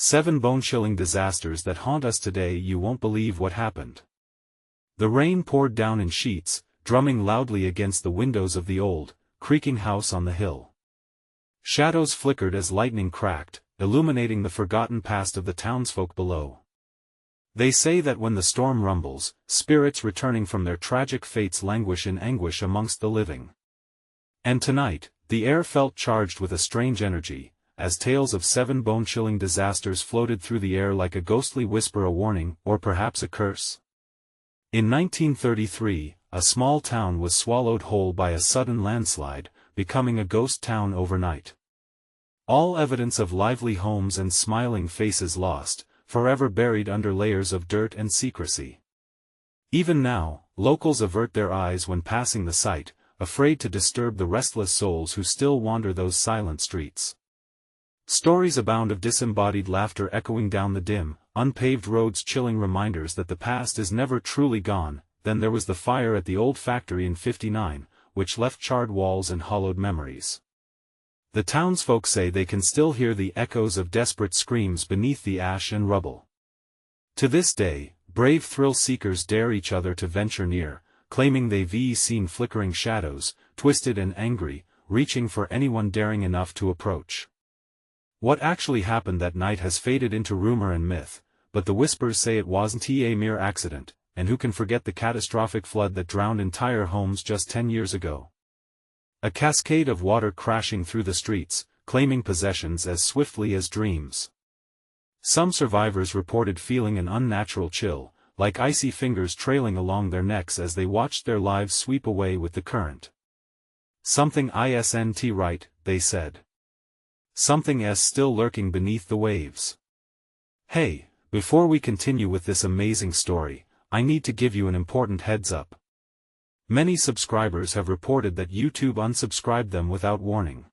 7 bone-chilling disasters that haunt us today. You won't believe what happened. The rain poured down in sheets, drumming loudly against the windows of the old, creaking house on the hill. Shadows flickered as lightning cracked, illuminating the forgotten past of the townsfolk below. They say that when the storm rumbles, spirits returning from their tragic fates languish in anguish amongst the living. And tonight, the air felt charged with a strange energy, as tales of 7 bone-chilling disasters floated through the air like a ghostly whisper, a warning, or perhaps a curse. In 1933, a small town was swallowed whole by a sudden landslide, becoming a ghost town overnight. All evidence of lively homes and smiling faces lost, forever buried under layers of dirt and secrecy. Even now, locals avert their eyes when passing the site, afraid to disturb the restless souls who still wander those silent streets. Stories abound of disembodied laughter echoing down the dim, unpaved roads, chilling reminders that the past is never truly gone. Then there was the fire at the old factory in '59, which left charred walls and hollowed memories. The townsfolk say they can still hear the echoes of desperate screams beneath the ash and rubble. To this day, brave thrill-seekers dare each other to venture near, claiming they've seen flickering shadows, twisted and angry, reaching for anyone daring enough to approach. What actually happened that night has faded into rumor and myth, but the whispers say it wasn't a mere accident, and who can forget the catastrophic flood that drowned entire homes just 10 years ago? A cascade of water crashing through the streets, claiming possessions as swiftly as dreams. Some survivors reported feeling an unnatural chill, like icy fingers trailing along their necks as they watched their lives sweep away with the current. Something isn't right, they said. Something's still lurking beneath the waves. Hey, before we continue with this amazing story, I need to give you an important heads up. Many subscribers have reported that YouTube unsubscribed them without warning.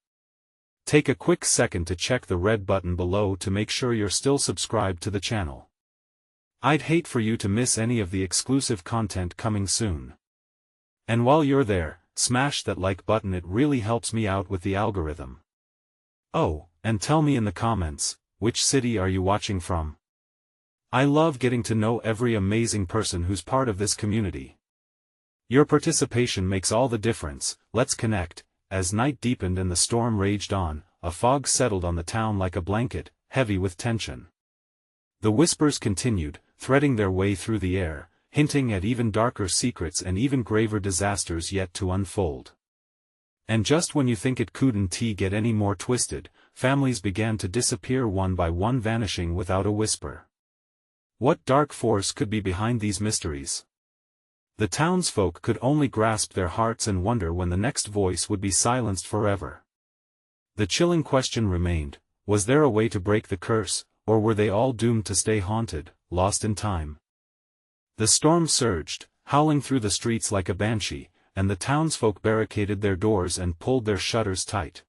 Take a quick second to check the red button below to make sure you're still subscribed to the channel. I'd hate for you to miss any of the exclusive content coming soon. And while you're there, smash that like button, it really helps me out with the algorithm. Oh, and tell me in the comments, which city are you watching from? I love getting to know every amazing person who's part of this community. Your participation makes all the difference. Let's connect. As night deepened and the storm raged on, a fog settled on the town like a blanket, heavy with tension. The whispers continued, threading their way through the air, hinting at even darker secrets and even graver disasters yet to unfold. And just when you think it couldn't get any more twisted, families began to disappear one by one, vanishing without a whisper. What dark force could be behind these mysteries? The townsfolk could only grasp their hearts and wonder when the next voice would be silenced forever. The chilling question remained: was there a way to break the curse, or were they all doomed to stay haunted, lost in time? The storm surged, howling through the streets like a banshee, and the townsfolk barricaded their doors and pulled their shutters tight.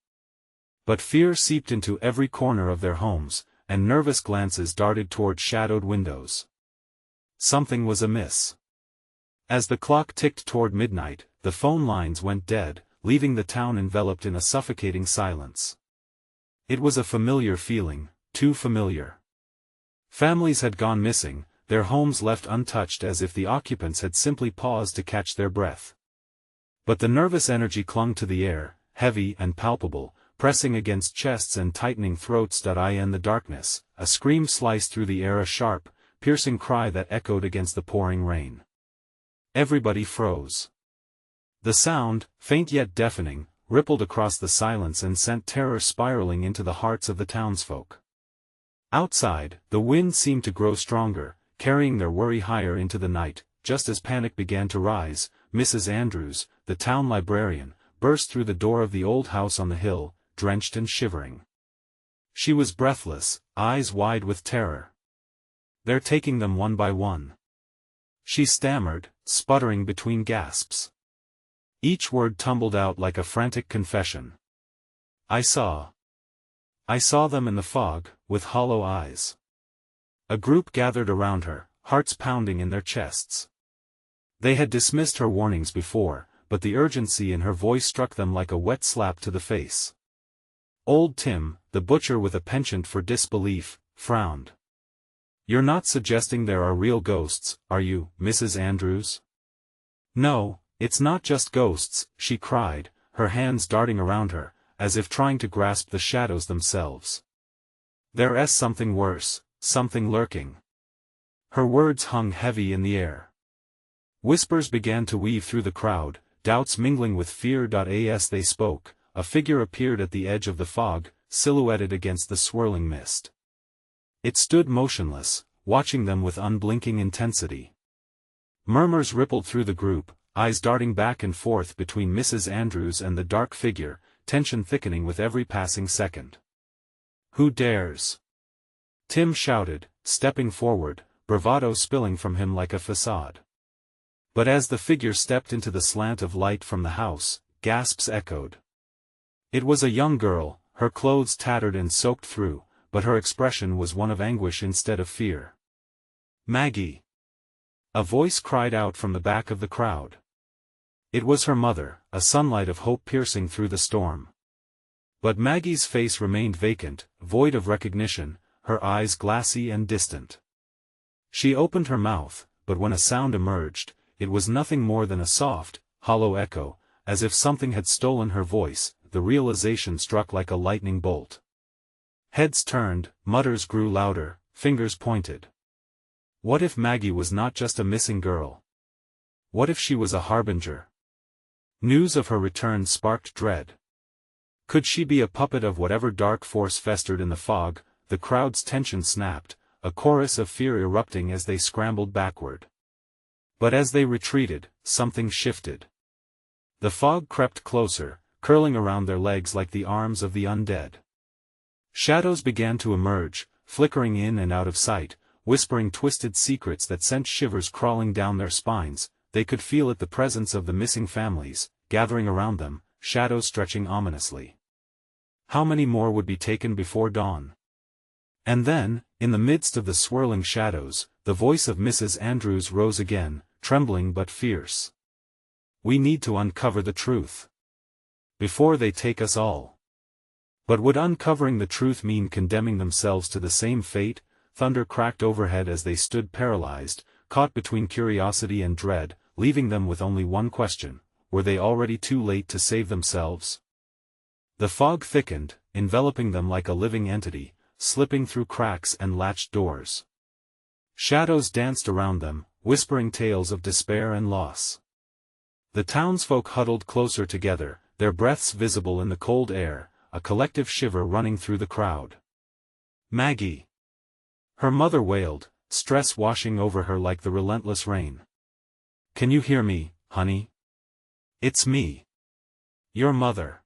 But fear seeped into every corner of their homes, and nervous glances darted toward shadowed windows. Something was amiss. As the clock ticked toward midnight, the phone lines went dead, leaving the town enveloped in a suffocating silence. It was a familiar feeling, too familiar. Families had gone missing, their homes left untouched, as if the occupants had simply paused to catch their breath. But the nervous energy clung to the air, heavy and palpable, pressing against chests and tightening throats. In the darkness, a scream sliced through the air, a sharp, piercing cry that echoed against the pouring rain. Everybody froze. The sound, faint yet deafening, rippled across the silence and sent terror spiraling into the hearts of the townsfolk. Outside, the wind seemed to grow stronger, carrying their worry higher into the night. Just as panic began to rise, Mrs. Andrews, the town librarian, burst through the door of the old house on the hill, drenched and shivering. She was breathless, eyes wide with terror. "They're taking them one by one," she stammered, sputtering between gasps. Each word tumbled out like a frantic confession. I saw them in the fog, with hollow eyes." A group gathered around her, hearts pounding in their chests. They had dismissed her warnings before, but the urgency in her voice struck them like a wet slap to the face. Old Tim, the butcher with a penchant for disbelief, frowned. "You're not suggesting there are real ghosts, are you, Mrs. Andrews?" "No, it's not just ghosts," she cried, her hands darting around her, as if trying to grasp the shadows themselves. "There's something worse, something lurking." Her words hung heavy in the air. Whispers began to weave through the crowd, doubts mingling with fear. As they spoke, a figure appeared at the edge of the fog, silhouetted against the swirling mist. It stood motionless, watching them with unblinking intensity. Murmurs rippled through the group, eyes darting back and forth between Mrs. Andrews and the dark figure, tension thickening with every passing second. "Who dares?" Tim shouted, stepping forward, bravado spilling from him like a facade. But as the figure stepped into the slant of light from the house, gasps echoed. It was a young girl, her clothes tattered and soaked through, but her expression was one of anguish instead of fear. "Maggie!" A voice cried out from the back of the crowd. It was her mother, a sunlight of hope piercing through the storm. But Maggie's face remained vacant, void of recognition, her eyes glassy and distant. She opened her mouth, but when a sound emerged, it was nothing more than a soft, hollow echo, as if something had stolen her voice. The realization struck like a lightning bolt. Heads turned, mutters grew louder, fingers pointed. What if Maggie was not just a missing girl? What if she was a harbinger? News of her return sparked dread. Could she be a puppet of whatever dark force festered in the fog? The crowd's tension snapped, a chorus of fear erupting as they scrambled backward. But as they retreated, something shifted. The fog crept closer, curling around their legs like the arms of the undead. Shadows began to emerge, flickering in and out of sight, whispering twisted secrets that sent shivers crawling down their spines. They could feel it, the presence of the missing families, gathering around them, shadows stretching ominously. How many more would be taken before dawn? And then, in the midst of the swirling shadows, the voice of Mrs. Andrews rose again, trembling but fierce. "We need to uncover the truth. Before they take us all." But would uncovering the truth mean condemning themselves to the same fate? Thunder cracked overhead as they stood paralyzed, caught between curiosity and dread, leaving them with only one question: were they already too late to save themselves? The fog thickened, enveloping them like a living entity, slipping through cracks and latched doors. Shadows danced around them, whispering tales of despair and loss. The townsfolk huddled closer together, their breaths visible in the cold air, a collective shiver running through the crowd. "Maggie!" Her mother wailed, stress washing over her like the relentless rain. "Can you hear me, honey? It's me. Your mother."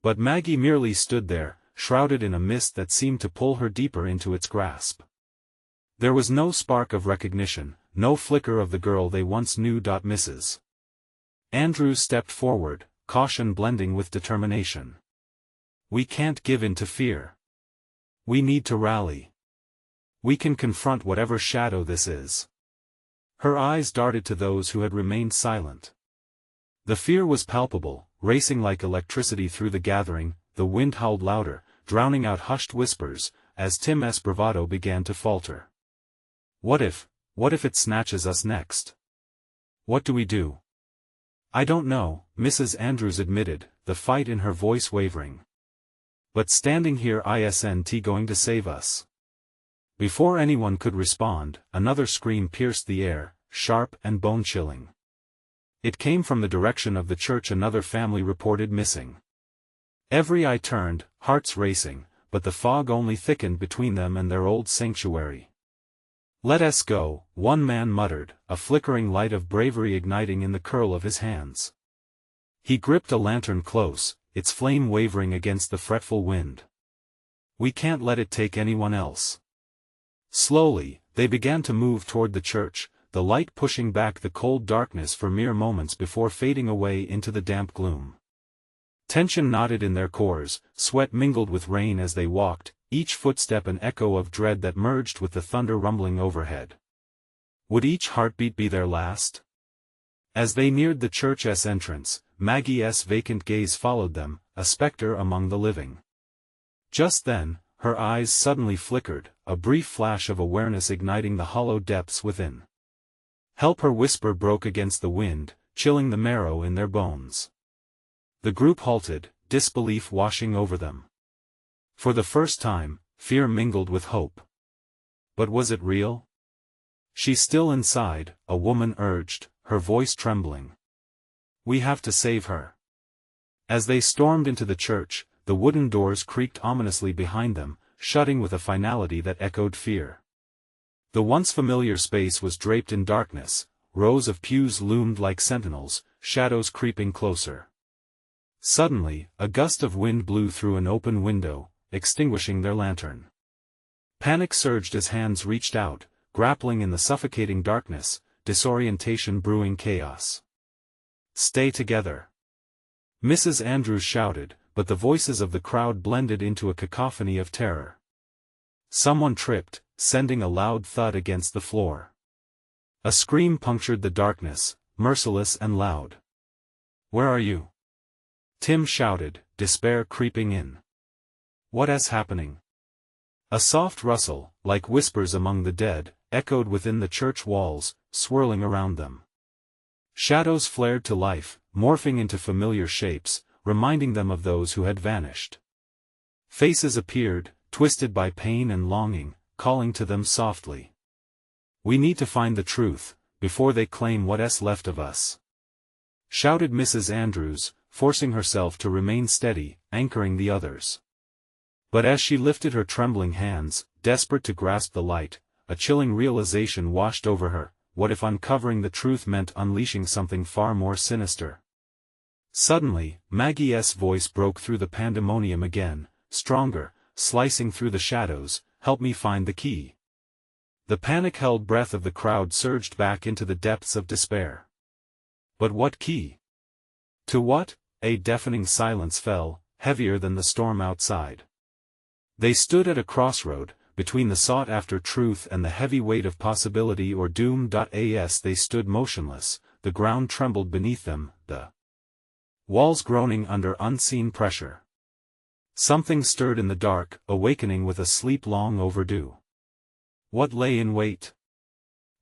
But Maggie merely stood there, shrouded in a mist that seemed to pull her deeper into its grasp. There was no spark of recognition, no flicker of the girl they once knew. Mrs. Andrews stepped forward, caution blending with determination. "We can't give in to fear. We need to rally. We can confront whatever shadow this is." Her eyes darted to those who had remained silent. The fear was palpable, racing like electricity through the gathering. The wind howled louder, drowning out hushed whispers, as Tim's bravado began to falter. What if it snatches us next? What do we do?" "I don't know," Mrs. Andrews admitted, the fight in her voice wavering. "But standing here isn't going to save us." Before anyone could respond, another scream pierced the air, sharp and bone-chilling. It came from the direction of the church. Another family reported missing. Every eye turned, hearts racing, but the fog only thickened between them and their old sanctuary. "Let us go," one man muttered, a flickering light of bravery igniting in the curl of his hands. He gripped a lantern close, its flame wavering against the fretful wind. "We can't let it take anyone else." Slowly, they began to move toward the church, the light pushing back the cold darkness for mere moments before fading away into the damp gloom. Tension knotted in their cores, sweat mingled with rain as they walked, each footstep an echo of dread that merged with the thunder rumbling overhead. Would each heartbeat be their last? As they neared the church's entrance, Maggie's vacant gaze followed them, a specter among the living. Just then, her eyes suddenly flickered, a brief flash of awareness igniting the hollow depths within. "Help!" her whisper broke against the wind, chilling the marrow in their bones. The group halted, disbelief washing over them. For the first time, fear mingled with hope. But was it real? "She's still inside," a woman urged, her voice trembling. "We have to save her." As they stormed into the church, the wooden doors creaked ominously behind them, shutting with a finality that echoed fear. The once familiar space was draped in darkness, rows of pews loomed like sentinels, shadows creeping closer. Suddenly, a gust of wind blew through an open window, extinguishing their lantern. Panic surged as hands reached out, grappling in the suffocating darkness, disorientation brewing chaos. "Stay together!" Mrs. Andrews shouted, but the voices of the crowd blended into a cacophony of terror. Someone tripped, sending a loud thud against the floor. A scream punctured the darkness, merciless and loud. "Where are you?" Tim shouted, despair creeping in. "What is happening?" A soft rustle, like whispers among the dead, echoed within the church walls, swirling around them. Shadows flared to life, morphing into familiar shapes, reminding them of those who had vanished. Faces appeared, twisted by pain and longing, calling to them softly. "We need to find the truth, before they claim what's left of us," shouted Mrs. Andrews, forcing herself to remain steady, anchoring the others. But as she lifted her trembling hands, desperate to grasp the light, a chilling realization washed over her: what if uncovering the truth meant unleashing something far more sinister? Suddenly, Maggie's voice broke through the pandemonium again, stronger, slicing through the shadows. "Help me find the key." The panic-held breath of the crowd surged back into the depths of despair. But what key? To what? A deafening silence fell, heavier than the storm outside. They stood at a crossroad, between the sought-after truth and the heavy weight of possibility or doom. As they stood motionless, the ground trembled beneath them, the walls groaning under unseen pressure. Something stirred in the dark, awakening with a sleep long overdue. What lay in wait?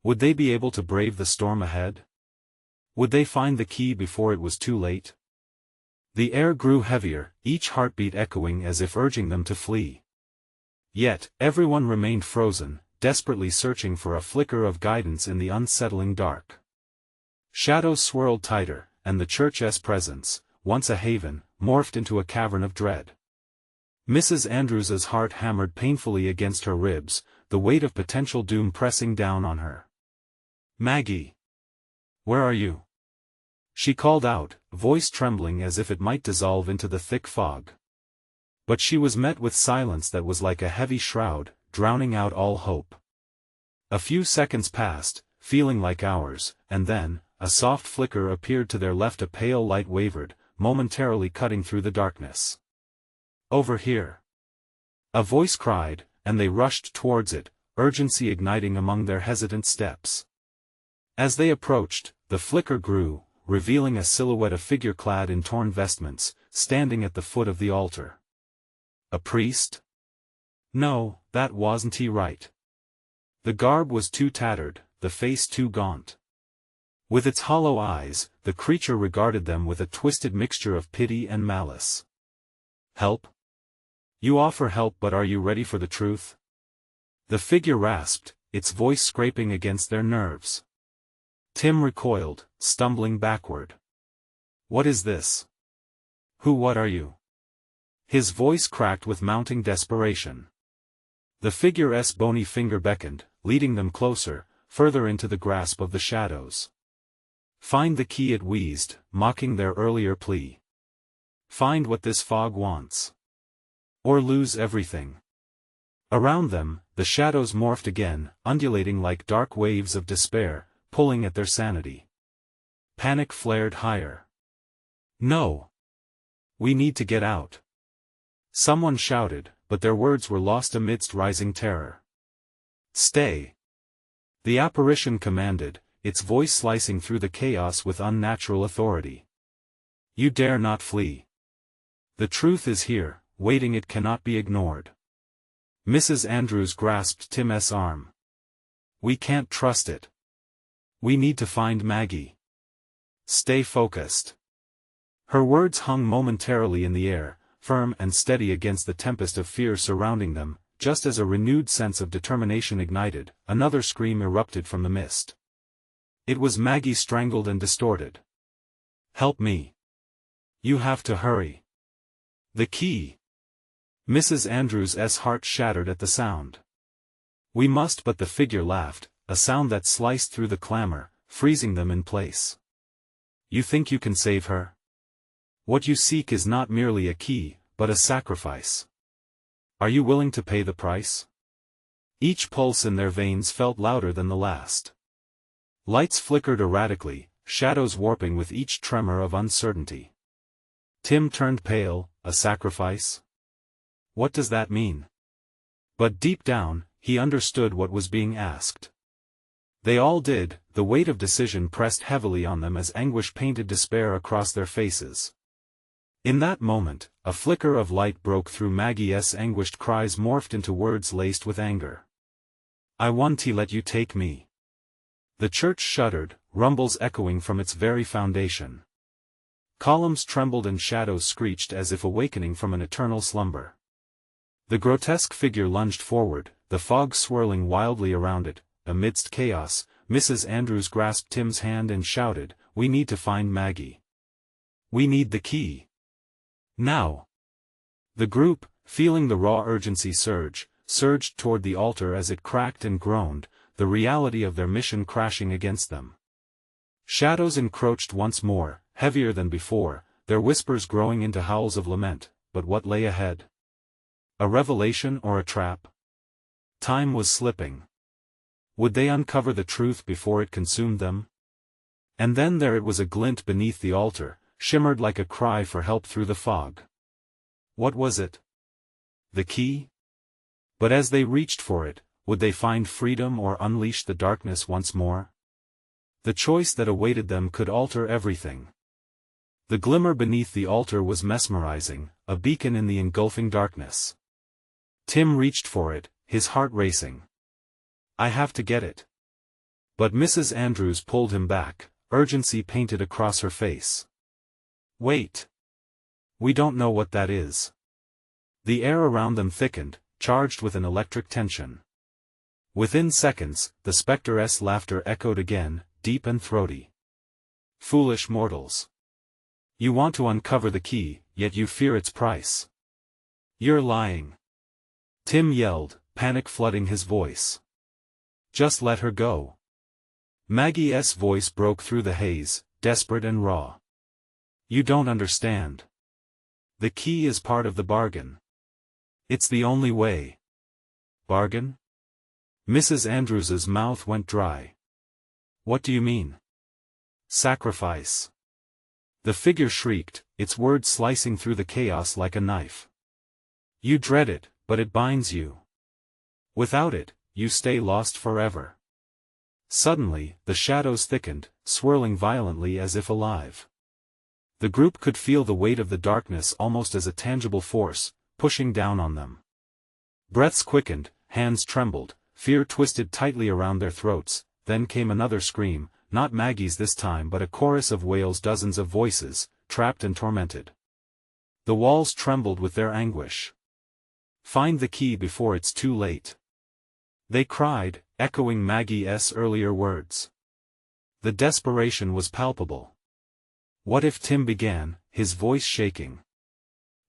Would they be able to brave the storm ahead? Would they find the key before it was too late? The air grew heavier, each heartbeat echoing as if urging them to flee. Yet, everyone remained frozen, desperately searching for a flicker of guidance in the unsettling dark. Shadows swirled tighter, and the church's presence, once a haven, morphed into a cavern of dread. Mrs. Andrews's heart hammered painfully against her ribs, the weight of potential doom pressing down on her. "Maggie! Where are you?" she called out, voice trembling as if it might dissolve into the thick fog. But she was met with silence that was like a heavy shroud, drowning out all hope. A few seconds passed, feeling like hours, and then, a soft flicker appeared to their left. A pale light wavered, momentarily cutting through the darkness. "Over here!" a voice cried, and they rushed towards it, urgency igniting among their hesitant steps. As they approached, the flicker grew, revealing a silhouette, a figure clad in torn vestments, standing at the foot of the altar. A priest? No, that wasn't he right. The garb was too tattered, the face too gaunt. With its hollow eyes, the creature regarded them with a twisted mixture of pity and malice. "Help? You offer help, but are you ready for the truth?" The figure rasped, its voice scraping against their nerves. Tim recoiled, stumbling backward. "What is this? What are you?" His voice cracked with mounting desperation. The figure's bony finger beckoned, leading them closer, further into the grasp of the shadows. "Find the key," it wheezed, mocking their earlier plea. "Find what this fog wants. Or lose everything." Around them, the shadows morphed again, undulating like dark waves of despair, pulling at their sanity. Panic flared higher. "No! We need to get out!" Someone shouted, but their words were lost amidst rising terror. "Stay!" the apparition commanded, its voice slicing through the chaos with unnatural authority. "You dare not flee. The truth is here, waiting. It cannot be ignored." Mrs. Andrews grasped Tim's arm. "We can't trust it. We need to find Maggie. Stay focused." Her words hung momentarily in the air, firm and steady against the tempest of fear surrounding them. Just as a renewed sense of determination ignited, another scream erupted from the mist. It was Maggie, strangled and distorted. "Help me. You have to hurry. The key." Mrs. Andrews' heart shattered at the sound. "We must," but the figure laughed, a sound that sliced through the clamor, freezing them in place. "You think you can save her? What you seek is not merely a key, but a sacrifice. Are you willing to pay the price?" Each pulse in their veins felt louder than the last. Lights flickered erratically, shadows warping with each tremor of uncertainty. Tim turned pale. A sacrifice? What does that mean? But deep down, he understood what was being asked. They all did. The weight of decision pressed heavily on them as anguish painted despair across their faces. In that moment, a flicker of light broke through Maggie's anguished cries, morphed into words laced with anger. "I want to let you take me." The church shuddered, rumbles echoing from its very foundation. Columns trembled and shadows screeched as if awakening from an eternal slumber. The grotesque figure lunged forward, the fog swirling wildly around it. Amidst chaos, Mrs. Andrews grasped Tim's hand and shouted, "We need to find Maggie. We need the key. Now." The group, feeling the raw urgency surged toward the altar as it cracked and groaned, the reality of their mission crashing against them. Shadows encroached once more, heavier than before, their whispers growing into howls of lament. But what lay ahead? A revelation or a trap? Time was slipping. Would they uncover the truth before it consumed them? And then there it was, a glint beneath the altar, shimmered like a cry for help through the fog. What was it? The key? But as they reached for it, would they find freedom or unleash the darkness once more? The choice that awaited them could alter everything. The glimmer beneath the altar was mesmerizing, a beacon in the engulfing darkness. Tim reached for it, his heart racing. "I have to get it." But Mrs. Andrews pulled him back, urgency painted across her face. "Wait. We don't know what that is." The air around them thickened, charged with an electric tension. Within seconds, the spectre's laughter echoed again, deep and throaty. "Foolish mortals. You want to uncover the key, yet you fear its price. You're lying." Tim yelled, panic flooding his voice. "Just let her go." Maggie's voice broke through the haze, desperate and raw. "You don't understand. The key is part of the bargain. It's the only way." "Bargain?" Mrs. Andrews's mouth went dry. "What do you mean?" "Sacrifice." The figure shrieked, its words slicing through the chaos like a knife. "You dread it, but it binds you. Without it, you stay lost forever." Suddenly, the shadows thickened, swirling violently as if alive. The group could feel the weight of the darkness almost as a tangible force, pushing down on them. Breaths quickened, hands trembled, fear twisted tightly around their throats. Then came another scream, not Maggie's this time but a chorus of wails, dozens of voices, trapped and tormented. The walls trembled with their anguish. "Find the key before it's too late," they cried, echoing Maggie's earlier words. The desperation was palpable. "What if," Tim began, his voice shaking.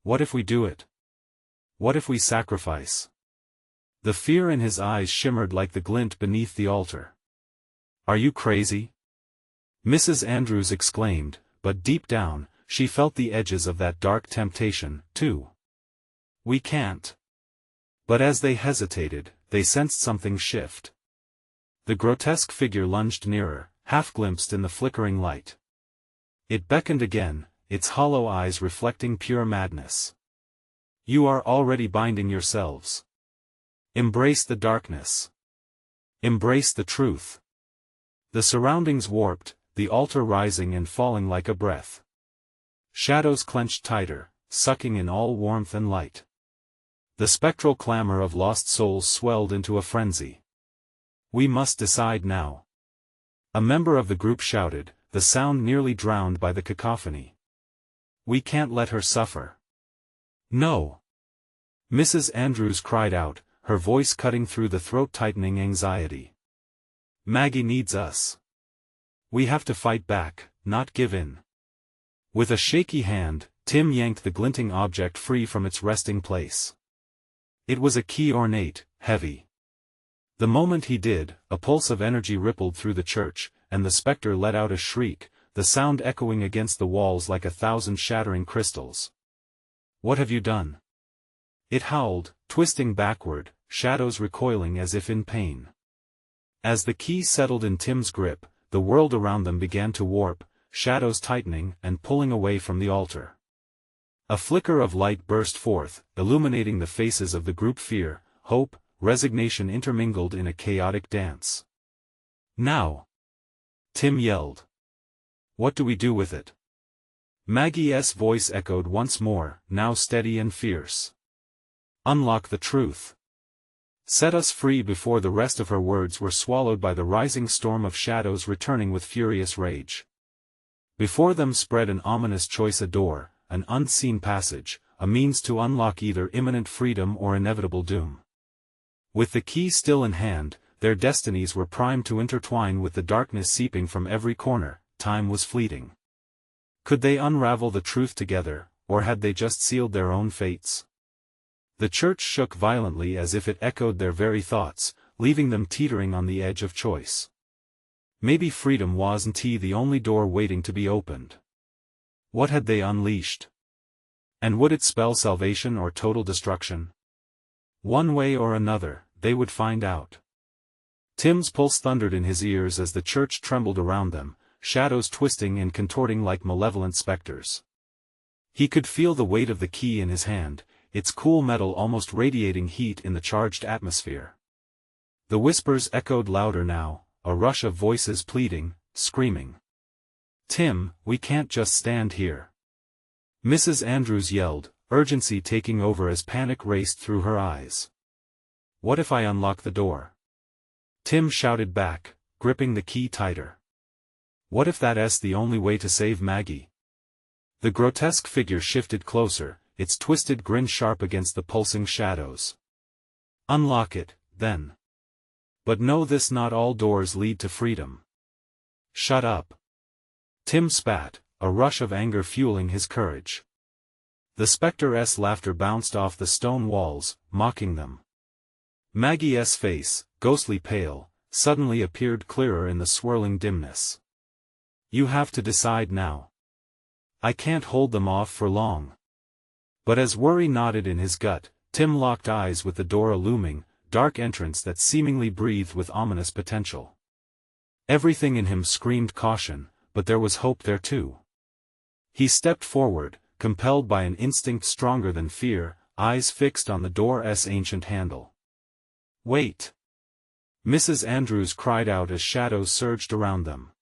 "What if we do it? What if we sacrifice?" The fear in his eyes shimmered like the glint beneath the altar. "Are you crazy?" Mrs. Andrews exclaimed, but deep down, she felt the edges of that dark temptation, too. "We can't." But as they hesitated, they sensed something shift. The grotesque figure lunged nearer, half-glimpsed in the flickering light. It beckoned again, its hollow eyes reflecting pure madness. "You are already binding yourselves. Embrace the darkness. Embrace the truth." The surroundings warped, the altar rising and falling like a breath. Shadows clenched tighter, sucking in all warmth and light. The spectral clamor of lost souls swelled into a frenzy. "We must decide now," a member of the group shouted, the sound nearly drowned by the cacophony. "We can't let her suffer." "No!" Mrs. Andrews cried out, her voice cutting through the throat-tightening anxiety. "Maggie needs us. We have to fight back, not give in." With a shaky hand, Tim yanked the glinting object free from its resting place. It was a key, ornate, heavy. The moment he did, a pulse of energy rippled through the church, and the specter let out a shriek, the sound echoing against the walls like 1,000 shattering crystals. "What have you done?" it howled, twisting backward, shadows recoiling as if in pain. As the key settled in Tim's grip, the world around them began to warp, shadows tightening and pulling away from the altar. A flicker of light burst forth, illuminating the faces of the group. Fear, hope, resignation intermingled in a chaotic dance. "Now!" Tim yelled. "What do we do with it?" Maggie's voice echoed once more, now steady and fierce. "Unlock the truth. Set us free." Before the rest of her words were swallowed by the rising storm of shadows returning with furious rage. Before them spread an ominous choice, a door, an unseen passage, a means to unlock either imminent freedom or inevitable doom. With the key still in hand, their destinies were primed to intertwine. With the darkness seeping from every corner, time was fleeting. Could they unravel the truth together, or had they just sealed their own fates? The church shook violently as if it echoed their very thoughts, leaving them teetering on the edge of choice. Maybe freedom wasn't the only door waiting to be opened. What had they unleashed? And would it spell salvation or total destruction? One way or another, they would find out. Tim's pulse thundered in his ears as the church trembled around them, shadows twisting and contorting like malevolent specters. He could feel the weight of the key in his hand, its cool metal almost radiating heat in the charged atmosphere. The whispers echoed louder now, a rush of voices pleading, screaming. "Tim, we can't just stand here." Mrs. Andrews yelled, urgency taking over as panic raced through her eyes. "What if I unlock the door?" Tim shouted back, gripping the key tighter. "What if that's the only way to save Maggie?" The grotesque figure shifted closer, its twisted grin sharp against the pulsing shadows. "Unlock it, then. But know this, not all doors lead to freedom." "Shut up." Tim spat, a rush of anger fueling his courage. The specter's laughter bounced off the stone walls, mocking them. Maggie's face, ghostly pale, suddenly appeared clearer in the swirling dimness. "You have to decide now. I can't hold them off for long." But as worry knotted in his gut, Tim locked eyes with the door, a looming, dark entrance that seemingly breathed with ominous potential. Everything in him screamed caution, but there was hope there too. He stepped forward, compelled by an instinct stronger than fear, eyes fixed on the door's ancient handle. "Wait!" Mrs. Andrews cried out as shadows surged around them.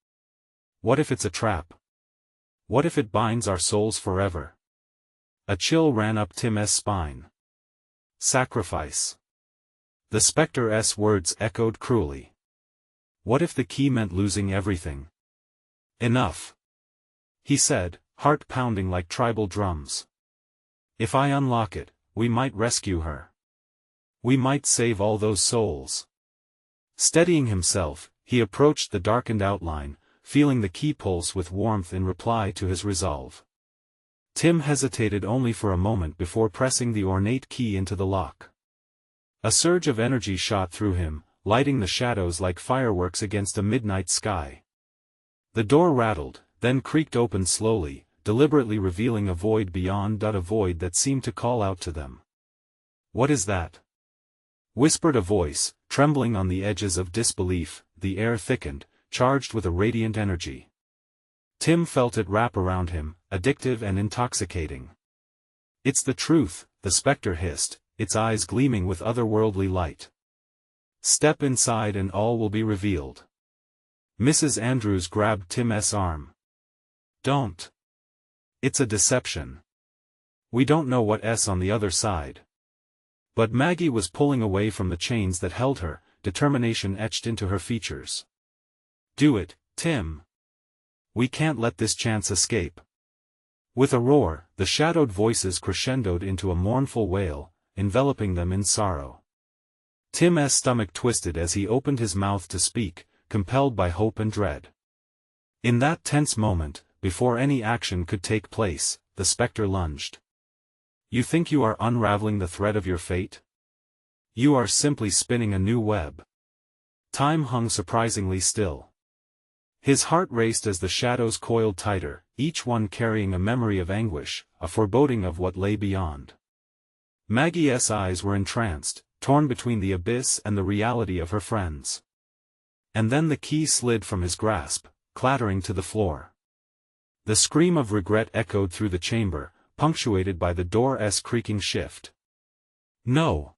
"What if it's a trap? What if it binds our souls forever?" A chill ran up Tim's spine. "Sacrifice." The specter's words echoed cruelly. What if the key meant losing everything? "Enough," he said, heart pounding like tribal drums. "If I unlock it, we might rescue her. We might save all those souls." Steadying himself, he approached the darkened outline, feeling the key pulse with warmth in reply to his resolve. Tim hesitated only for a moment before pressing the ornate key into the lock. A surge of energy shot through him, lighting the shadows like fireworks against a midnight sky. The door rattled, then creaked open slowly, deliberately revealing a void beyond, a void that seemed to call out to them. "What is that?" whispered a voice, trembling on the edges of disbelief. The air thickened, charged with a radiant energy. Tim felt it wrap around him, addictive and intoxicating. "It's the truth," the specter hissed, its eyes gleaming with otherworldly light. "Step inside and all will be revealed." Mrs. Andrews grabbed Tim's arm. "Don't. It's a deception. We don't know what's on the other side." But Maggie was pulling away from the chains that held her, determination etched into her features. "Do it, Tim. We can't let this chance escape." With a roar, the shadowed voices crescendoed into a mournful wail, enveloping them in sorrow. Tim's stomach twisted as he opened his mouth to speak, compelled by hope and dread. In that tense moment, before any action could take place, the specter lunged. "You think you are unraveling the thread of your fate? You are simply spinning a new web." Time hung surprisingly still. His heart raced as the shadows coiled tighter, each one carrying a memory of anguish, a foreboding of what lay beyond. Maggie's eyes were entranced, torn between the abyss and the reality of her friends. And then the key slid from his grasp, clattering to the floor. The scream of regret echoed through the chamber, punctuated by the door's creaking shift. "No!"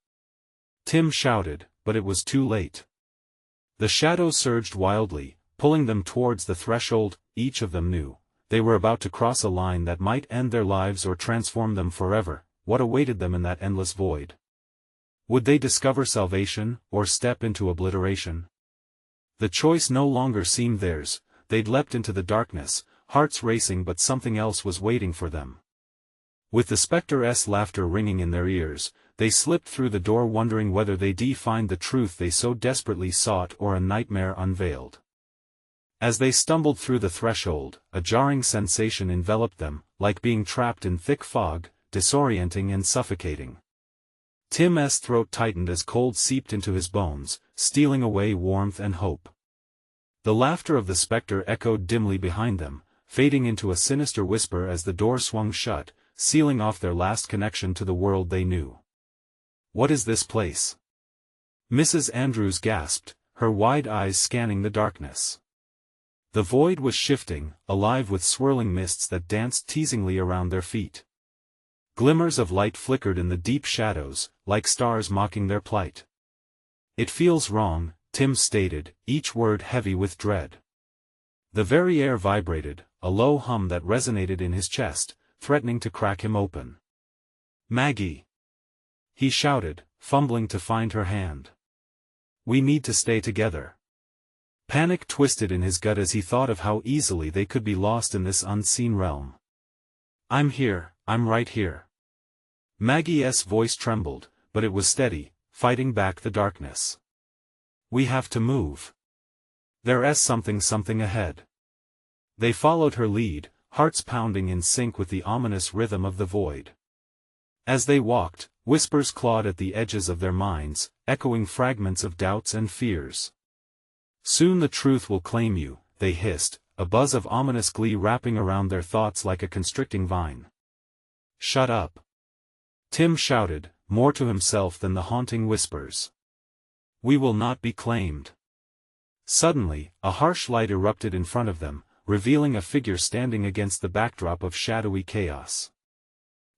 Tim shouted, but it was too late. The shadows surged wildly, pulling them towards the threshold. Each of them knew they were about to cross a line that might end their lives or transform them forever. What awaited them in that endless void? Would they discover salvation, or step into obliteration? The choice no longer seemed theirs. They'd leapt into the darkness, hearts racing, but something else was waiting for them. With the specter's laughter ringing in their ears, they slipped through the door, wondering whether they'd find the truth they so desperately sought or a nightmare unveiled. As they stumbled through the threshold, a jarring sensation enveloped them, like being trapped in thick fog, disorienting and suffocating. Tim's throat tightened as cold seeped into his bones, stealing away warmth and hope. The laughter of the specter echoed dimly behind them, fading into a sinister whisper as the door swung shut, sealing off their last connection to the world they knew. "What is this place?" Mrs. Andrews gasped, her wide eyes scanning the darkness. The void was shifting, alive with swirling mists that danced teasingly around their feet. Glimmers of light flickered in the deep shadows, like stars mocking their plight. "It feels wrong," Tim stated, each word heavy with dread. The very air vibrated, a low hum that resonated in his chest, threatening to crack him open. "Maggie!" he shouted, fumbling to find her hand. "We need to stay together." Panic twisted in his gut as he thought of how easily they could be lost in this unseen realm. "I'm here, I'm right here." Maggie's voice trembled, but it was steady, fighting back the darkness. "We have to move. There's something ahead." They followed her lead, hearts pounding in sync with the ominous rhythm of the void. As they walked, whispers clawed at the edges of their minds, echoing fragments of doubts and fears. "Soon the truth will claim you," they hissed, a buzz of ominous glee wrapping around their thoughts like a constricting vine. "Shut up!" Tim shouted, more to himself than the haunting whispers. "We will not be claimed." Suddenly, a harsh light erupted in front of them, revealing a figure standing against the backdrop of shadowy chaos.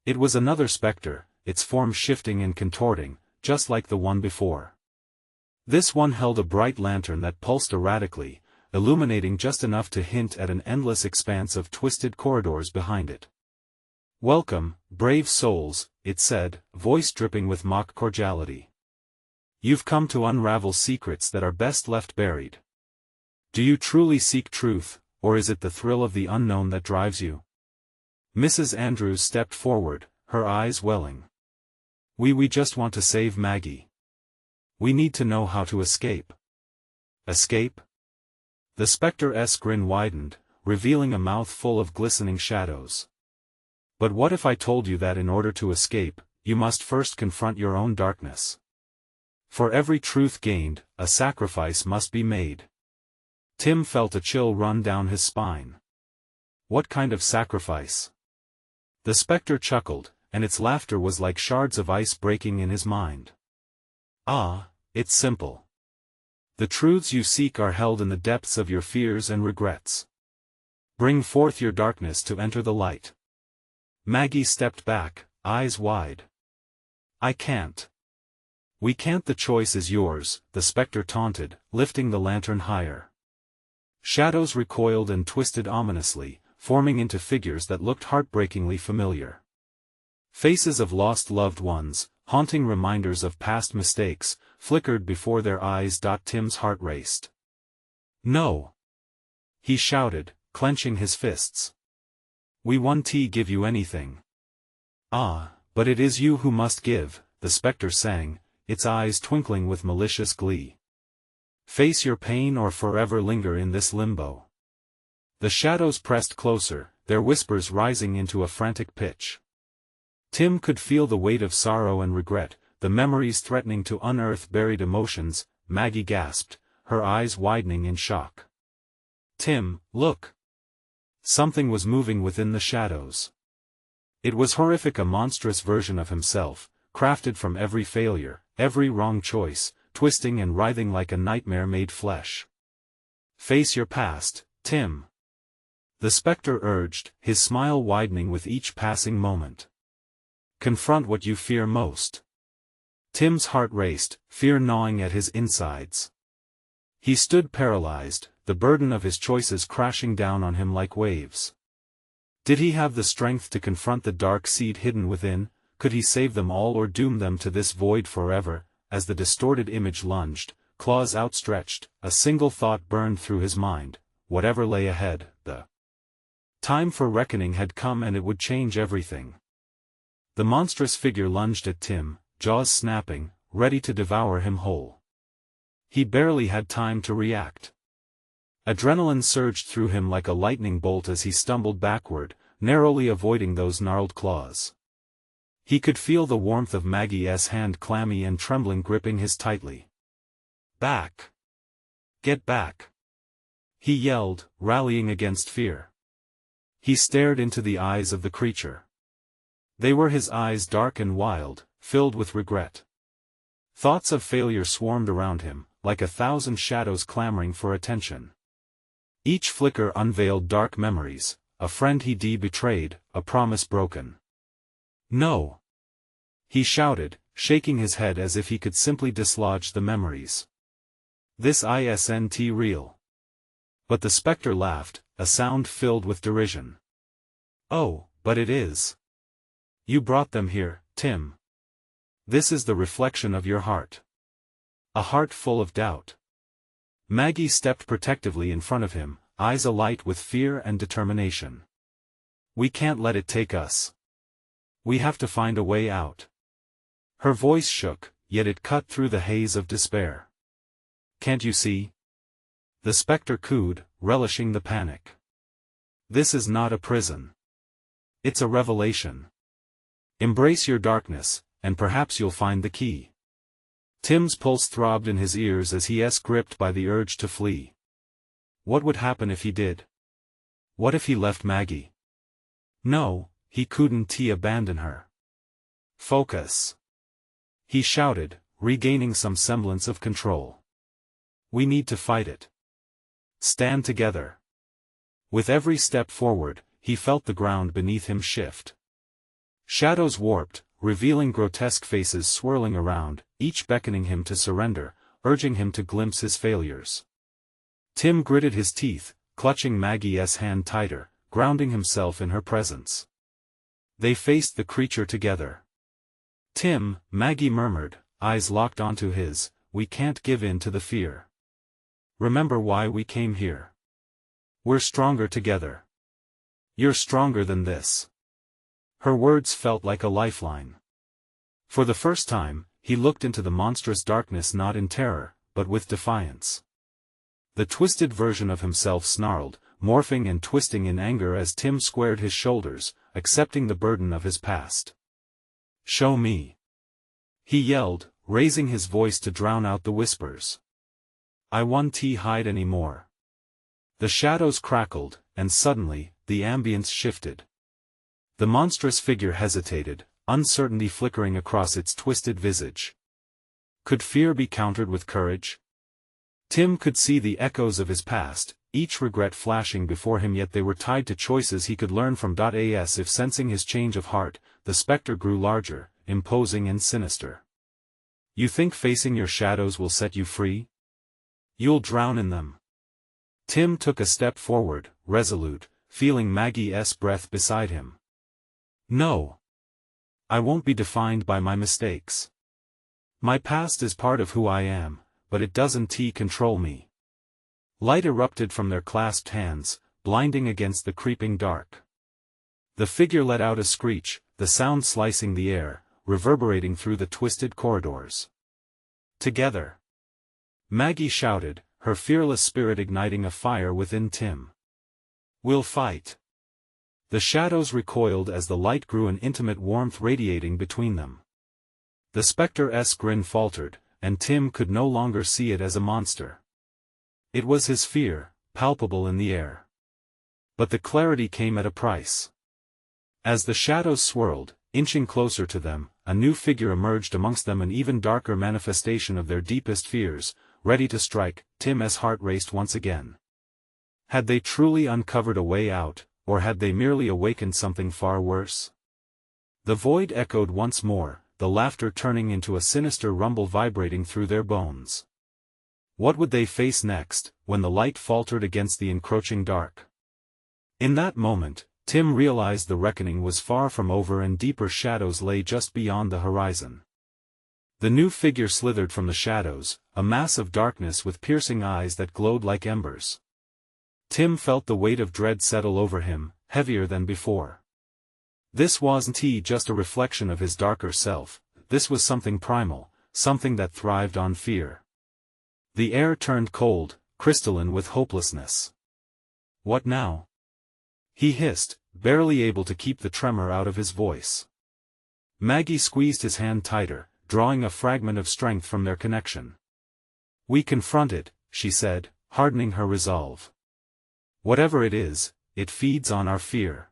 It was another specter, its form shifting and contorting, just like the one before. This one held a bright lantern that pulsed erratically, illuminating just enough to hint at an endless expanse of twisted corridors behind it. "Welcome, brave souls," it said, voice dripping with mock cordiality. "You've come to unravel secrets that are best left buried. Do you truly seek truth, or is it the thrill of the unknown that drives you?" Mrs. Andrews stepped forward, her eyes welling. We just want to save Maggie. We need to know how to escape." "Escape?" The specter's grin widened, revealing a mouth full of glistening shadows. "But what if I told you that in order to escape, you must first confront your own darkness? For every truth gained, a sacrifice must be made." Tim felt a chill run down his spine. "What kind of sacrifice?" The specter chuckled, and its laughter was like shards of ice breaking in his mind. "Ah, it's simple. The truths you seek are held in the depths of your fears and regrets. Bring forth your darkness to enter the light." Maggie stepped back, eyes wide. "I can't." "We can't, the choice is yours," the specter taunted, lifting the lantern higher. Shadows recoiled and twisted ominously, forming into figures that looked heartbreakingly familiar. Faces of lost loved ones, haunting reminders of past mistakes, flickered before their eyes. Tim's heart raced. "No!" he shouted, clenching his fists. "We won't give you anything." "Ah, but it is you who must give," the spectre sang, its eyes twinkling with malicious glee. "Face your pain or forever linger in this limbo." The shadows pressed closer, their whispers rising into a frantic pitch. Tim could feel the weight of sorrow and regret, the memories threatening to unearth buried emotions. Maggie gasped, her eyes widening in shock. "Tim, look!" Something was moving within the shadows. It was horrific, a monstrous version of himself, crafted from every failure, every wrong choice, twisting and writhing like a nightmare made flesh. "Face your past, Tim," the spectre urged, his smile widening with each passing moment. "Confront what you fear most." Tim's heart raced, fear gnawing at his insides. He stood paralyzed, the burden of his choices crashing down on him like waves. Did he have the strength to confront the dark seed hidden within? Could he save them all or doom them to this void forever? As the distorted image lunged, claws outstretched, a single thought burned through his mind: whatever lay ahead, the time for reckoning had come, and it would change everything. The monstrous figure lunged at Tim, jaws snapping, ready to devour him whole. He barely had time to react. Adrenaline surged through him like a lightning bolt as he stumbled backward, narrowly avoiding those gnarled claws. He could feel the warmth of Maggie's hand, clammy and trembling, gripping his tightly. "Back! Get back!" he yelled, rallying against fear. He stared into the eyes of the creature. They were his eyes, dark and wild, filled with regret. Thoughts of failure swarmed around him, like 1,000 shadows clamoring for attention. Each flicker unveiled dark memories, a friend he'd betrayed, a promise broken. "No!" he shouted, shaking his head as if he could simply dislodge the memories. "This isn't real." But the spectre laughed, a sound filled with derision. "Oh, but it is. You brought them here, Tim. This is the reflection of your heart. A heart full of doubt." Maggie stepped protectively in front of him, eyes alight with fear and determination. "We can't let it take us. We have to find a way out." Her voice shook, yet it cut through the haze of despair. "Can't you see?" the spectre cooed, relishing the panic. "This is not a prison. It's a revelation. Embrace your darkness, and perhaps you'll find the key." Tim's pulse throbbed in his ears as he was gripped by the urge to flee. What would happen if he did? What if he left Maggie? No, he couldn't abandon her. "Focus!" he shouted, regaining some semblance of control. "We need to fight it. Stand together." With every step forward, he felt the ground beneath him shift. Shadows warped, revealing grotesque faces swirling around, each beckoning him to surrender, urging him to glimpse his failures. Tim gritted his teeth, clutching Maggie's hand tighter, grounding himself in her presence. They faced the creature together. "Tim," Maggie murmured, eyes locked onto his, "we can't give in to the fear. Remember why we came here. We're stronger together. You're stronger than this." Her words felt like a lifeline. For the first time, he looked into the monstrous darkness not in terror, but with defiance. The twisted version of himself snarled, morphing and twisting in anger as Tim squared his shoulders, accepting the burden of his past. "Show me!" he yelled, raising his voice to drown out the whispers. "I won't hide anymore." The shadows crackled, and suddenly, the ambience shifted. The monstrous figure hesitated, uncertainty flickering across its twisted visage. Could fear be countered with courage? Tim could see the echoes of his past, each regret flashing before him, yet they were tied to choices he could learn from. As if sensing his change of heart, the spectre grew larger, imposing and sinister. "You think facing your shadows will set you free? You'll drown in them." Tim took a step forward, resolute, feeling Maggie's breath beside him. "No. I won't be defined by my mistakes. My past is part of who I am, but it doesn't control me. Light erupted from their clasped hands, blinding against the creeping dark. The figure let out a screech, the sound slicing the air, reverberating through the twisted corridors. Together! Maggie shouted, her fearless spirit igniting a fire within Tim. We'll fight! The shadows recoiled as the light grew, an intimate warmth radiating between them. The spectre-esque grin faltered, and Tim could no longer see it as a monster. It was his fear, palpable in the air. But the clarity came at a price. As the shadows swirled, inching closer to them, a new figure emerged amongst them, an even darker manifestation of their deepest fears, ready to strike. Tim's heart raced once again. Had they truly uncovered a way out, or had they merely awakened something far worse? The void echoed once more, the laughter turning into a sinister rumble vibrating through their bones. What would they face next, when the light faltered against the encroaching dark? In that moment, Tim realized the reckoning was far from over and deeper shadows lay just beyond the horizon. The new figure slithered from the shadows, a mass of darkness with piercing eyes that glowed like embers. Tim felt the weight of dread settle over him, heavier than before. This wasn't just a reflection of his darker self, this was something primal, something that thrived on fear. The air turned cold, crystalline with hopelessness. What now? He hissed, barely able to keep the tremor out of his voice. Maggie squeezed his hand tighter, drawing a fragment of strength from their connection. We confront it, she said, hardening her resolve. Whatever it is, it feeds on our fear.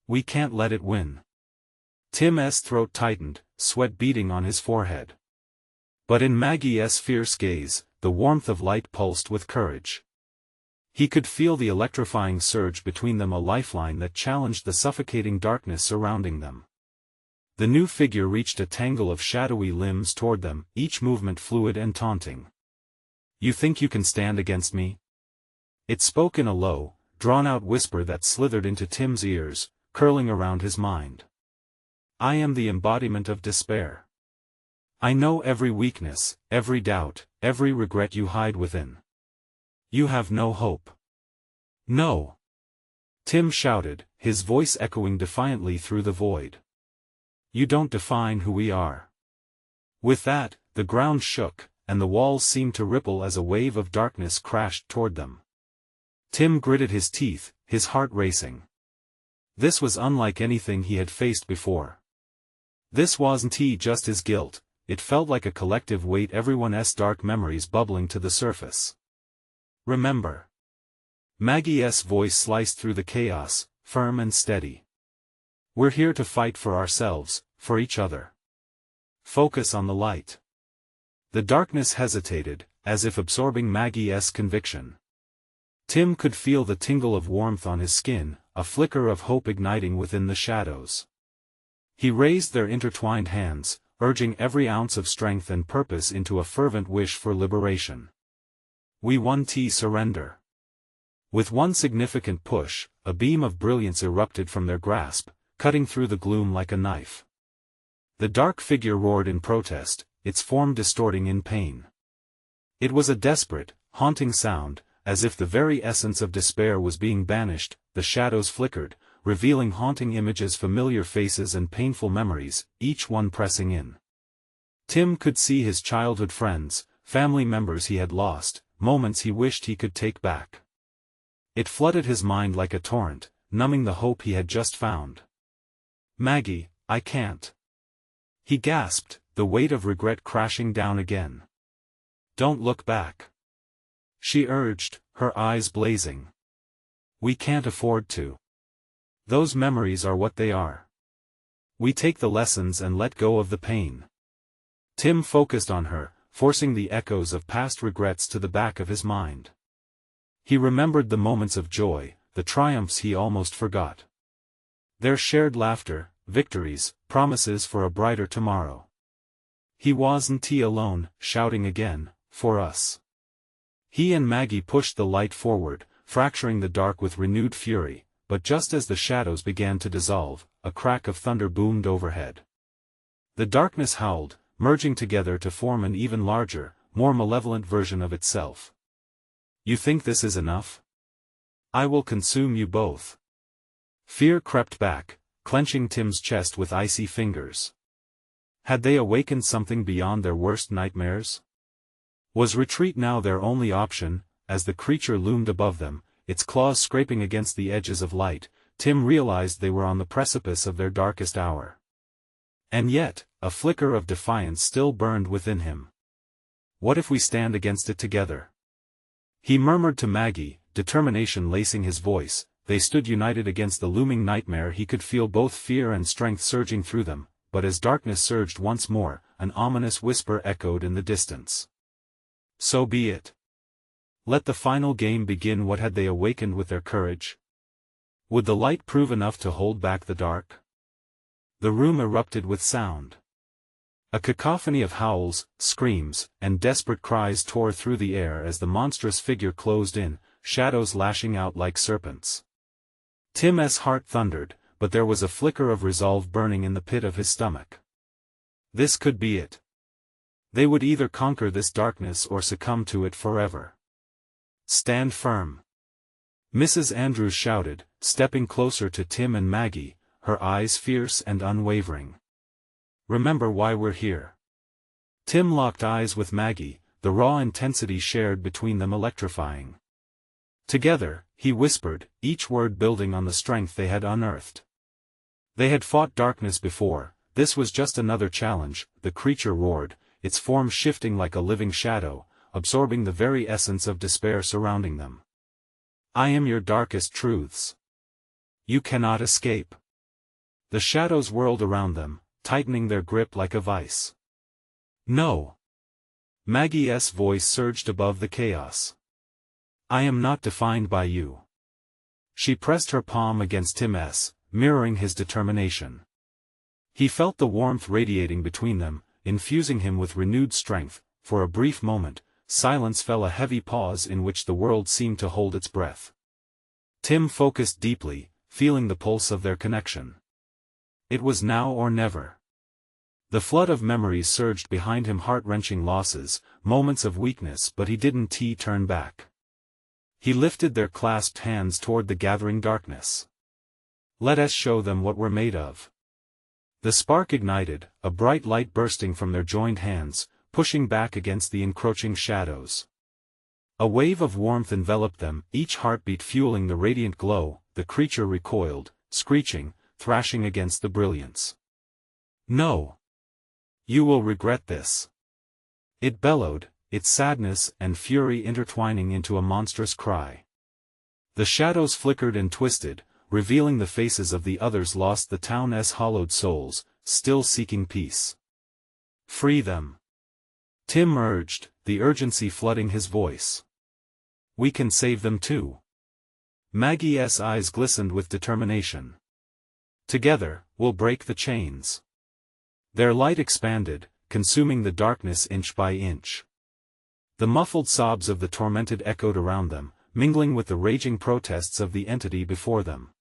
We can't let it win. Tim's throat tightened, sweat beading on his forehead. But in Maggie's fierce gaze, the warmth of light pulsed with courage. He could feel the electrifying surge between them, a lifeline that challenged the suffocating darkness surrounding them. The new figure reached a tangle of shadowy limbs toward them, each movement fluid and taunting. You think you can stand against me? It spoke in a low, drawn-out whisper that slithered into Tim's ears, curling around his mind. I am the embodiment of despair. I know every weakness, every doubt, every regret you hide within. You have no hope. No! Tim shouted, his voice echoing defiantly through the void. You don't define who we are. With that, the ground shook, and the walls seemed to ripple as a wave of darkness crashed toward them. Tim gritted his teeth, his heart racing. This was unlike anything he had faced before. This wasn't just his guilt, it felt like a collective weight, everyone's dark memories bubbling to the surface. Remember. Maggie's voice sliced through the chaos, firm and steady. We're here to fight for ourselves, for each other. Focus on the light. The darkness hesitated, as if absorbing Maggie's conviction. Tim could feel the tingle of warmth on his skin, a flicker of hope igniting within the shadows. He raised their intertwined hands, urging every ounce of strength and purpose into a fervent wish for liberation. We won't surrender. With one significant push, a beam of brilliance erupted from their grasp, cutting through the gloom like a knife. The dark figure roared in protest, its form distorting in pain. It was a desperate, haunting sound, as if the very essence of despair was being banished. The shadows flickered, revealing haunting images, familiar faces and painful memories, each one pressing in. Tim could see his childhood friends, family members he had lost, moments he wished he could take back. It flooded his mind like a torrent, numbing the hope he had just found. Maggie, I can't. He gasped, the weight of regret crashing down again. Don't look back. She urged, her eyes blazing. We can't afford to. Those memories are what they are. We take the lessons and let go of the pain. Tim focused on her, forcing the echoes of past regrets to the back of his mind. He remembered the moments of joy, the triumphs he almost forgot. Their shared laughter, victories, promises for a brighter tomorrow. He wasn't alone, shouting again, for us. He and Maggie pushed the light forward, fracturing the dark with renewed fury, but just as the shadows began to dissolve, a crack of thunder boomed overhead. The darkness howled, merging together to form an even larger, more malevolent version of itself. You think this is enough? I will consume you both. Fear crept back, clenching Tim's chest with icy fingers. Had they awakened something beyond their worst nightmares? Was retreat now their only option? As the creature loomed above them, its claws scraping against the edges of light, Tim realized they were on the precipice of their darkest hour. And yet, a flicker of defiance still burned within him. What if we stand against it together? He murmured to Maggie, determination lacing his voice. They stood united against the looming nightmare. He could feel both fear and strength surging through them, but as darkness surged once more, an ominous whisper echoed in the distance. So be it. Let the final game begin. What had they awakened with their courage? Would the light prove enough to hold back the dark? The room erupted with sound. A cacophony of howls, screams, and desperate cries tore through the air as the monstrous figure closed in, shadows lashing out like serpents. Tim's heart thundered, but there was a flicker of resolve burning in the pit of his stomach. This could be it. They would either conquer this darkness or succumb to it forever. Stand firm. Mrs. Andrews shouted, stepping closer to Tim and Maggie, her eyes fierce and unwavering. Remember why we're here. Tim locked eyes with Maggie, the raw intensity shared between them electrifying. Together, he whispered, each word building on the strength they had unearthed. They had fought darkness before. This was just another challenge. The creature roared, its form shifting like a living shadow, absorbing the very essence of despair surrounding them. I am your darkest truths. You cannot escape. The shadows whirled around them, tightening their grip like a vice. No. Maggie's voice surged above the chaos. I am not defined by you. She pressed her palm against Tim's, mirroring his determination. He felt the warmth radiating between them, infusing him with renewed strength. For a brief moment, silence fell, a heavy pause in which the world seemed to hold its breath. Tim focused deeply, feeling the pulse of their connection. It was now or never. The flood of memories surged behind him, heart-wrenching losses, moments of weakness, but he didn't turn back. He lifted their clasped hands toward the gathering darkness. Let us show them what we're made of. The spark ignited, a bright light bursting from their joined hands, pushing back against the encroaching shadows. A wave of warmth enveloped them, each heartbeat fueling the radiant glow. The creature recoiled, screeching, thrashing against the brilliance. No. You will regret this. It bellowed, its sadness and fury intertwining into a monstrous cry. The shadows flickered and twisted, revealing the faces of the others lost, the town's hollowed souls, still seeking peace. Free them. Tim urged, the urgency flooding his voice. We can save them too. Maggie's eyes glistened with determination. Together, we'll break the chains. Their light expanded, consuming the darkness inch by inch. The muffled sobs of the tormented echoed around them, mingling with the raging protests of the entity before them.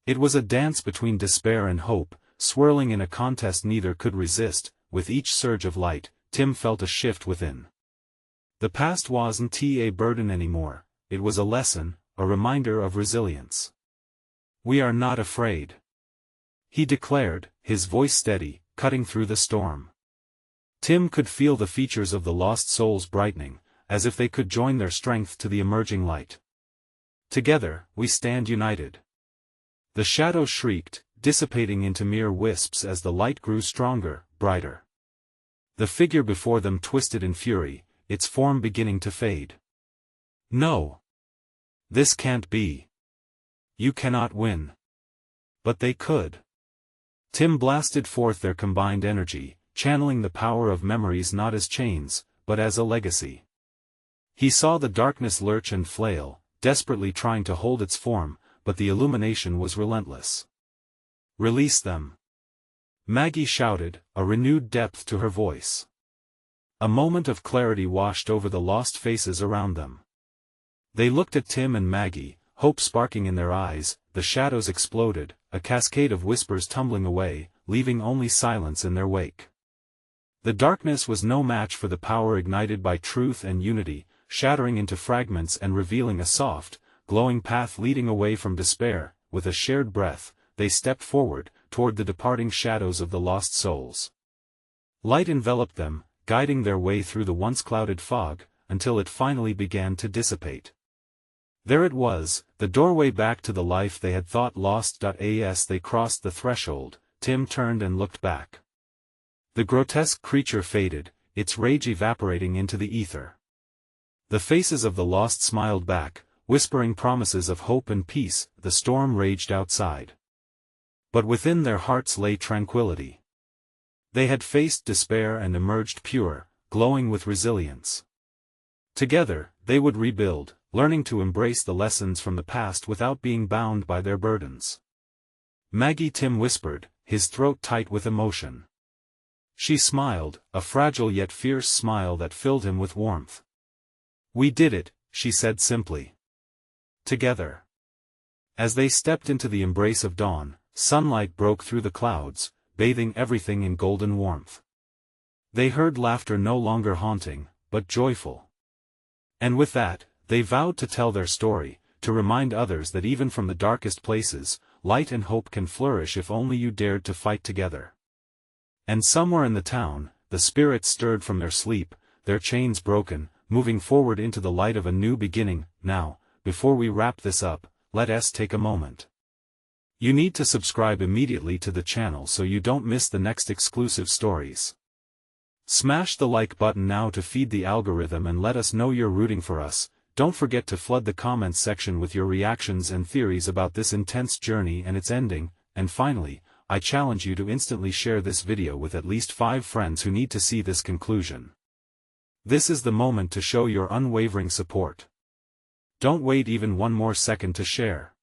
It was a dance between despair and hope, swirling in a contest neither could resist. With each surge of light, Tim felt a shift within. The past wasn't a burden anymore, it was a lesson, a reminder of resilience. We are not afraid. He declared, his voice steady, cutting through the storm. Tim could feel the features of the lost souls brightening, as if they could join their strength to the emerging light. Together, we stand united. The shadows shrieked, dissipating into mere wisps as the light grew stronger, brighter. The figure before them twisted in fury, its form beginning to fade. No. This can't be. You cannot win. But they could. Tim blasted forth their combined energy, channeling the power of memories not as chains, but as a legacy. He saw the darkness lurch and flail, desperately trying to hold its form, but the illumination was relentless. Release them. Maggie shouted, a renewed depth to her voice. A moment of clarity washed over the lost faces around them. They looked at Tim and Maggie, hope sparking in their eyes. The shadows exploded, a cascade of whispers tumbling away, leaving only silence in their wake. The darkness was no match for the power ignited by truth and unity, shattering into fragments and revealing a soft, glowing path leading away from despair. With a shared breath, they stepped forward, toward the departing shadows of the lost souls. Light enveloped them, guiding their way through the once clouded fog, until it finally began to dissipate. There it was, the doorway back to the life they had thought lost. As they crossed the threshold, Tim turned and looked back. The grotesque creature faded, its rage evaporating into the ether. The faces of the lost smiled back, whispering promises of hope and peace. The storm raged outside. But within their hearts lay tranquility. They had faced despair and emerged pure, glowing with resilience. Together, they would rebuild, learning to embrace the lessons from the past without being bound by their burdens. "Maggie," Tim whispered, his throat tight with emotion. She smiled, a fragile yet fierce smile that filled him with warmth. "We did it," she said simply. "Together." As they stepped into the embrace of dawn, sunlight broke through the clouds, bathing everything in golden warmth. They heard laughter no longer haunting, but joyful. And with that, they vowed to tell their story, to remind others that even from the darkest places, light and hope can flourish if only you dared to fight together. And somewhere in the town, the spirits stirred from their sleep, their chains broken, moving forward into the light of a new beginning. Now, before we wrap this up, let us take a moment. You need to subscribe immediately to the channel so you don't miss the next exclusive stories. Smash the like button now to feed the algorithm and let us know you're rooting for us. Don't forget to flood the comments section with your reactions and theories about this intense journey and its ending. And finally, I challenge you to instantly share this video with at least 5 friends who need to see this conclusion. This is the moment to show your unwavering support. Don't wait even one more second to share.